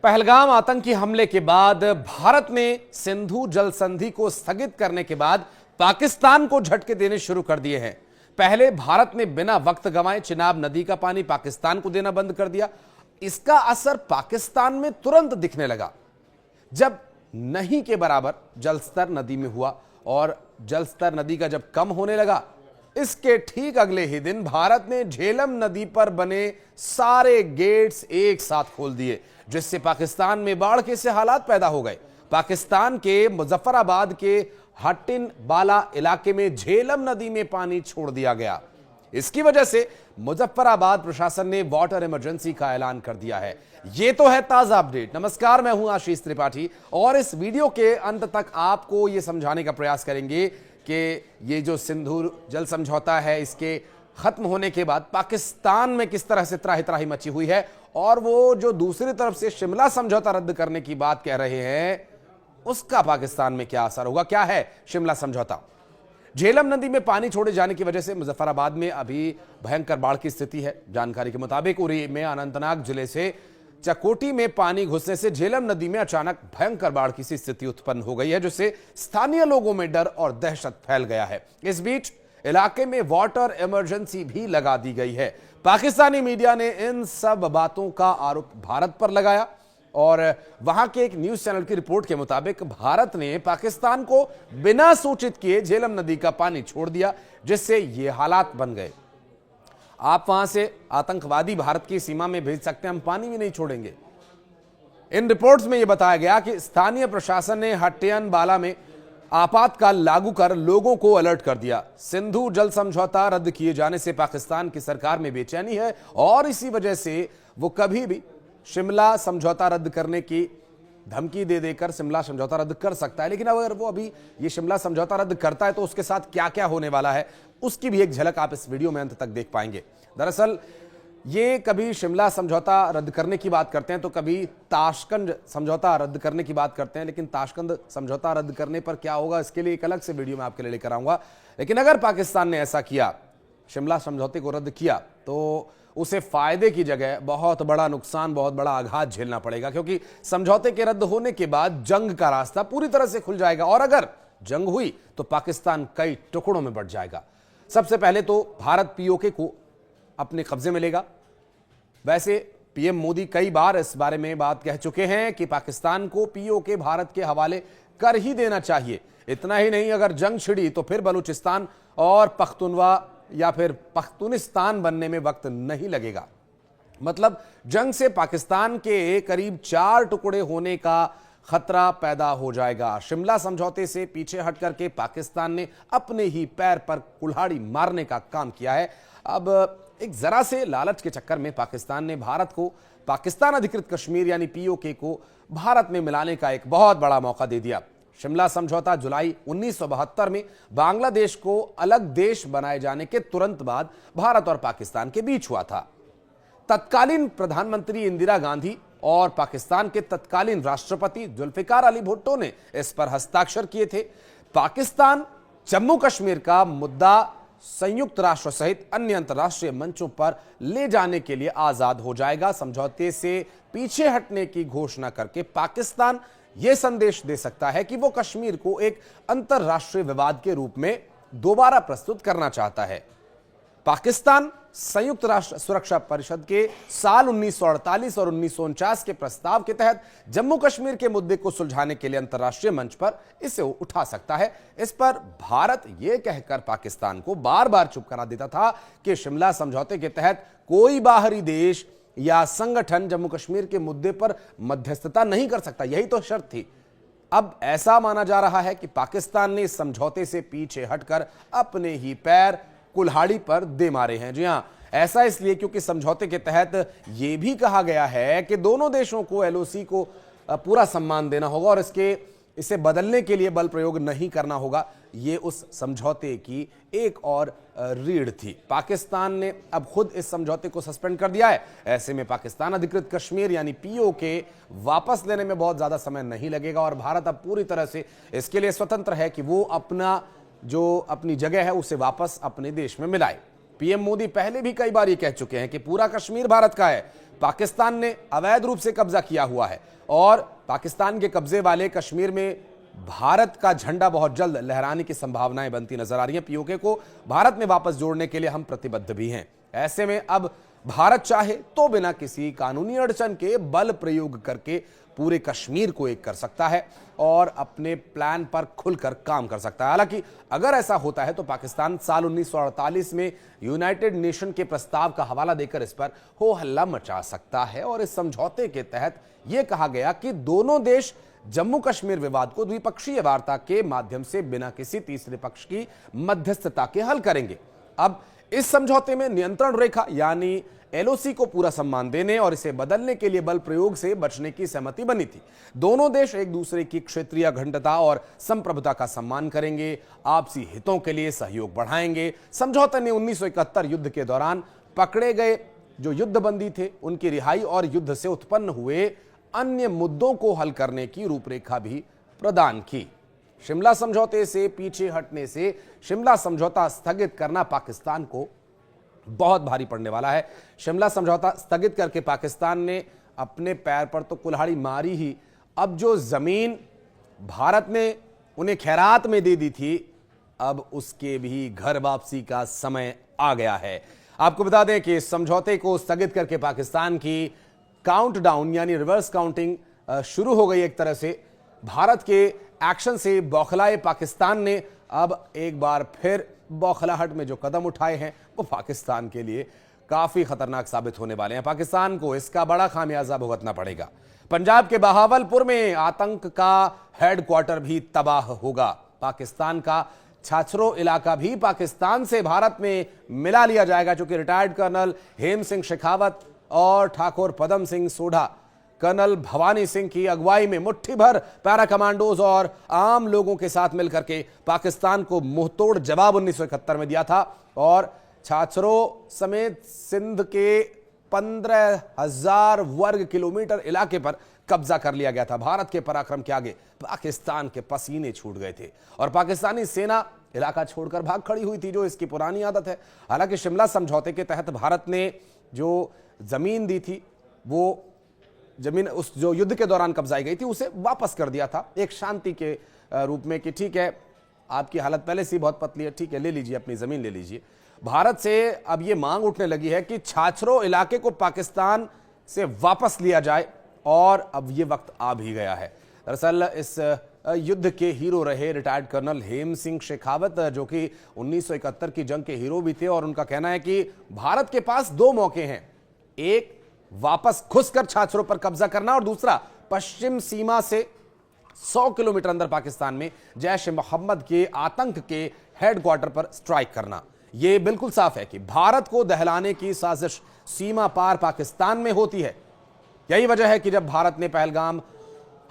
पहलगाम आतंकी हमले के बाद भारत ने सिंधु जल संधि को स्थगित करने के बाद पाकिस्तान को झटके देने शुरू कर दिए हैं। पहले भारत ने बिना वक्त गंवाए चिनाब नदी का पानी पाकिस्तान को देना बंद कर दिया। इसका असर पाकिस्तान में तुरंत दिखने लगा जब नहीं के बराबर जलस्तर नदी में हुआ और जलस्तर नदी का जब कम होने लगा, इसके ठीक अगले ही दिन भारत ने झेलम नदी पर बने सारे गेट्स एक साथ खोल दिए, जिससे पाकिस्तान में बाढ़ के से हालात पैदा हो गए। पाकिस्तान के मुजफ्फराबाद के हट्टिन बाला इलाके में झेलम नदी में पानी छोड़ दिया गया। इसकी वजह से मुजफ्फराबाद प्रशासन ने वाटर इमरजेंसी का ऐलान कर दिया है। यह तो है ताजा अपडेट। नमस्कार, मैं हूं आशीष त्रिपाठी और इस वीडियो के अंत तक आपको यह समझाने का प्रयास करेंगे कि ये जो सिंधु जल समझौता है, इसके खत्म होने के बाद पाकिस्तान में किस तरह से त्राही त्राही मची हुई है और वो जो दूसरी तरफ से शिमला समझौता रद्द करने की बात कह रहे हैं, उसका पाकिस्तान में क्या असर होगा। क्या है शिमला समझौता। झेलम नदी में पानी छोड़े जाने की वजह से मुजफ्फराबाद में अभी भयंकर बाढ़ की स्थिति है। जानकारी के मुताबिक उरी में अनंतनाग जिले से चकोटी में पानी घुसने से झेलम नदी में अचानक भयंकर बाढ़ की स्थिति उत्पन्न हो गई है, जिससे स्थानीय लोगों में डर और दहशत फैल गया है। इस बीच इलाके में वाटर इमरजेंसी भी लगा दी गई है। पाकिस्तानी मीडिया ने इन सब बातों का आरोप भारत पर लगाया और वहां के एक न्यूज चैनल की रिपोर्ट के मुताबिक भारत ने पाकिस्तान को बिना सूचित किए झेलम नदी का पानी छोड़ दिया, जिससे ये हालात बन गए। आप वहां से आतंकवादी भारत की सीमा में भेज सकते हैं, हम पानी भी नहीं छोड़ेंगे। इन रिपोर्ट्स में यह बताया गया कि स्थानीय प्रशासन ने हट्टियन बाला में आपातकाल लागू कर लोगों को अलर्ट कर दिया। सिंधु जल समझौता रद्द किए जाने से पाकिस्तान की सरकार में बेचैनी है और इसी वजह से वो कभी भी शिमला समझौता रद्द करने की धमकी दे देकर शिमला समझौता रद्द कर सकता है। लेकिन अगर वो अभी ये शिमला समझौता रद्द करता है तो उसके साथ क्या क्या होने वाला है, उसकी भी एक झलक आप इस वीडियो में अंत तक देख पाएंगे। दरअसल ये कभी शिमला समझौता रद्द करने की बात करते हैं तो कभी ताशकंद समझौता रद्द करने की बात करते हैं, लेकिन ताशकंद समझौता रद्द करने पर क्या होगा, इसके लिए एक अलग से वीडियो मैं आपके लिए लेकर आऊंगा। लेकिन अगर पाकिस्तान ने ऐसा किया, शिमला समझौते को रद्द किया, तो उसे फायदे की जगह बहुत बड़ा नुकसान, बहुत बड़ा आघात झेलना पड़ेगा, क्योंकि समझौते के रद्द होने के बाद जंग का रास्ता पूरी तरह से खुल जाएगा और अगर जंग हुई तो पाकिस्तान कई टुकड़ों में बंट जाएगा। सबसे पहले तो भारत पीओके को अपने कब्जे में लेगा। वैसे पीएम मोदी कई बार इस बारे में बात कह चुके हैं कि पाकिस्तान को पीओके भारत के हवाले कर ही देना चाहिए। इतना ही नहीं, अगर जंग छिड़ी तो फिर बलूचिस्तान और पख्तूनवा या फिर पख्तूनिस्तान बनने में वक्त नहीं लगेगा। मतलब जंग से पाकिस्तान के करीब 4 टुकड़े होने का खतरा पैदा हो जाएगा। शिमला समझौते से पीछे हट करके पाकिस्तान ने अपने ही पैर पर कुल्हाड़ी मारने का काम किया है। अब एक जरा से लालच के चक्कर में पाकिस्तान ने भारत को पाकिस्तान अधिकृत कश्मीर यानी पीओके को भारत में मिलाने का एक बहुत बड़ा मौका दे दिया। शिमला समझौता जुलाई 1972 में बांग्लादेश को अलग देश बनाए जाने के तुरंत बाद भारत और पाकिस्तान के बीच हुआ था। तत्कालीन प्रधानमंत्री इंदिरा गांधी और पाकिस्तान के तत्कालीन राष्ट्रपति जुल्फिकार अली भुट्टो ने इस पर हस्ताक्षर किए थे। पाकिस्तान जम्मू कश्मीर का मुद्दा संयुक्त राष्ट्र सहित अन्य अंतर्राष्ट्रीय मंचों पर ले जाने के लिए आजाद हो जाएगा। समझौते से पीछे हटने की घोषणा करके पाकिस्तान यह संदेश दे सकता है कि वो कश्मीर को एक अंतर्राष्ट्रीय विवाद के रूप में दोबारा प्रस्तुत करना चाहता है। पाकिस्तान संयुक्त राष्ट्र सुरक्षा परिषद के साल 1948 और 1949 के प्रस्ताव के तहत जम्मू कश्मीर के मुद्दे को सुलझाने के लिए अंतर्राष्ट्रीय मंच पर इसे उठा सकता है। इस पर भारत यह कहकर पाकिस्तान को बार बार चुप करा देता था कि शिमला समझौते के तहत कोई बाहरी देश या संगठन जम्मू कश्मीर के मुद्दे पर मध्यस्थता नहीं कर सकता, यही तो शर्त थी। अब ऐसा माना जा रहा है कि पाकिस्तान ने इस समझौते से पीछे हटकर अपने ही पैर कुल्हाड़ी पर दे मारे हैं। जी हां, ऐसा इसलिए क्योंकि समझौते के तहत यह भी कहा गया है कि दोनों देशों को एलओसी को पूरा सम्मान देना होगा और इसे बदलने के लिए बल प्रयोग नहीं करना होगा। यह उस समझौते की एक और रीढ़ थी। पाकिस्तान ने अब खुद इस समझौते को सस्पेंड कर दिया है। ऐसे में पाकिस्तान अधिकृत कश्मीर यानी पीओके वापस लेने में बहुत ज्यादा समय नहीं लगेगा और भारत अब पूरी तरह से इसके लिए स्वतंत्र है कि वो अपनी जगह है उसे वापस अपने देश में मिलाए। पीएम मोदी पहले भी कई बार ये कह चुके हैं कि पूरा कश्मीर भारत का है, पाकिस्तान ने अवैध रूप से कब्जा किया हुआ है और पाकिस्तान के कब्जे वाले कश्मीर में भारत का झंडा बहुत जल्द लहराने की संभावनाएं बनती नजर आ रही हैं। पीओके को भारत में वापस जोड़ने के लिए हम प्रतिबद्ध भी हैं। ऐसे में अब भारत चाहे तो बिना किसी कानूनी अड़चन के बल प्रयोग करके पूरे कश्मीर को एक कर सकता है और अपने प्लान पर खुलकर काम कर सकता है। हालांकि अगर ऐसा होता है तो पाकिस्तान साल 1948 में यूनाइटेड नेशन के प्रस्ताव का हवाला देकर इस पर हो हल्ला मचा सकता है और इस समझौते के तहत यह कहा गया कि दोनों देश जम्मू कश्मीर विवाद को द्विपक्षीय वार्ता के माध्यम से बिना किसी तीसरे पक्ष की मध्यस्थता के हल करेंगे। अब इस समझौते में नियंत्रण रेखा यानी एलओसी को पूरा सम्मान देने और इसे बदलने के लिए बल प्रयोग से बचने की सहमति बनी थी। दोनों देश एक दूसरे की क्षेत्रीय अखंडता और संप्रभुता का सम्मान करेंगे, आपसी हितों के लिए सहयोग बढ़ाएंगे। समझौते ने 1971 युद्ध के दौरान पकड़े गए जो युद्धबंदी थे उनकी रिहाई और युद्ध से उत्पन्न हुए अन्य मुद्दों को हल करने की रूपरेखा भी प्रदान की। शिमला समझौते से पीछे हटने से शिमला समझौता स्थगित करना पाकिस्तान को बहुत भारी पड़ने वाला है। शिमला समझौता स्थगित करके पाकिस्तान ने अपने पैर पर तो कुल्हाड़ी मारी ही, अब जो जमीन भारत ने उन्हें खैरात में दे दी थी अब उसके भी घर वापसी का समय आ गया है। आपको बता दें कि इस समझौते को स्थगित करके पाकिस्तान की काउंटडाउन यानी रिवर्स काउंटिंग शुरू हो गई। एक तरह से भारत के एक्शन से बौखलाए पाकिस्तान ने अब एक बार फिर बौखलाहट में जो कदम उठाए हैं वो पाकिस्तान के लिए काफी खतरनाक साबित होने वाले हैं। पाकिस्तान को इसका बड़ा खामियाजा भुगतना पड़ेगा। पंजाब के बहावलपुर में आतंक का हेडक्वार्टर भी तबाह होगा। पाकिस्तान का छाछरो इलाका भी पाकिस्तान से भारत में मिला लिया जाएगा, जो कि रिटायर्ड कर्नल हेम सिंह शेखावत और ठाकुर पदम सिंह सोढ़ा कर्नल भवानी सिंह की अगुवाई में मुट्ठी भर पैरा कमांडोज और आम लोगों के साथ मिलकर के पाकिस्तान को मुंहतोड़ जवाब 1971 में दिया था और छाछरो समेत सिंध के 15,000 वर्ग किलोमीटर इलाके पर कब्जा कर लिया गया था। भारत के पराक्रम के आगे पाकिस्तान के पसीने छूट गए थे और पाकिस्तानी सेना इलाका छोड़कर भाग खड़ी हुई थी, जो इसकी पुरानी आदत है। हालांकि शिमला समझौते के तहत भारत ने जो जमीन दी थी वो जमीन उस जो युद्ध के दौरान कब्जाई गई थी उसे वापस कर दिया था एक शांति के रूप में कि ठीक है, आपकी हालत पहले से ही बहुत पतली है, ठीक है, ले लीजिए, अपनी जमीन ले लीजिए। भारत से अब यह मांग उठने लगी है कि छाछरो इलाके को पाकिस्तान से वापस लिया जाए और अब यह वक्त आ भी गया है। दरअसल इस युद्ध के हीरो रहे रिटायर्ड कर्नल हेम सिंह शेखावत, जो कि 1971 की जंग के हीरो भी थे और उनका कहना है कि भारत के पास दो मौके हैं, एक वापस घुसकर छाछरों पर कब्जा करना और दूसरा पश्चिम सीमा से 100 किलोमीटर अंदर पाकिस्तान में जैश ए मोहम्मद के आतंक के हेडक्वार्टर पर स्ट्राइक करना। यह बिल्कुल साफ है कि भारत को दहलाने की साजिश सीमा पार पाकिस्तान में होती है। यही वजह है कि जब भारत ने पहलगाम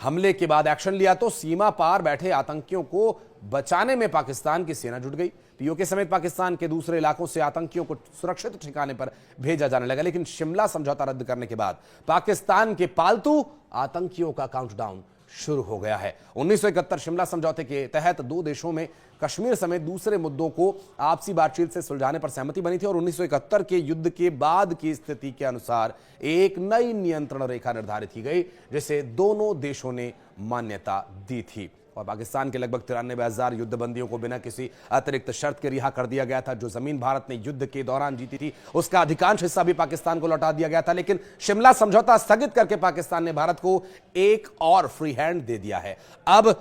हमले के बाद एक्शन लिया तो सीमा पार बैठे आतंकियों को बचाने में पाकिस्तान की सेना जुट गई। पीओके समेत पाकिस्तान के दूसरे इलाकों से आतंकियों को सुरक्षित ठिकाने पर भेजा जाने लगा। लेकिन शिमला समझौता रद्द करने के बाद पाकिस्तान के पालतू आतंकियों का काउंटडाउन शुरू हो गया है। 1971 शिमला समझौते के तहत दो देशों में कश्मीर समेत दूसरे मुद्दों को आपसी बातचीत से सुलझाने पर सहमति बनी थी और 1971 के युद्ध के बाद की स्थिति के अनुसार एक नई नियंत्रण रेखा निर्धारित की गई, जिसे दोनों देशों ने मान्यता दी थी और पाकिस्तान के लगभग 93,000 युद्धबंदियों को बिना किसी अतिरिक्त शर्त के रिहा कर दिया गया था। जो जमीन भारत ने युद्ध के दौरान जीती थी उसका अधिकांश हिस्सा भी पाकिस्तान को लौटा दिया गया था। लेकिन शिमला समझौता स्थगित करके पाकिस्तान ने भारत को एक और फ्री हैंड दे दिया है। अब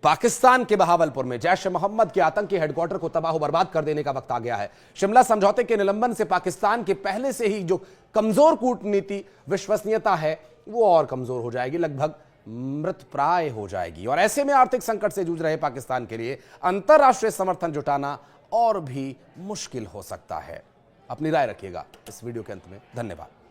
पाकिस्तान के बहावलपुर में जैश ए मोहम्मद के आतंकी हेडक्वार्टर को तबाह बर्बाद कर देने का वक्त आ गया है। शिमला समझौते के निलंबन से पाकिस्तान के पहले से ही जो कमजोर कूटनीति विश्वसनीयता है वो और कमजोर हो जाएगी, लगभग मृत प्राय हो जाएगी और ऐसे में आर्थिक संकट से जूझ रहे पाकिस्तान के लिए अंतरराष्ट्रीय समर्थन जुटाना और भी मुश्किल हो सकता है। अपनी राय रखिएगा इस वीडियो के अंत में। धन्यवाद।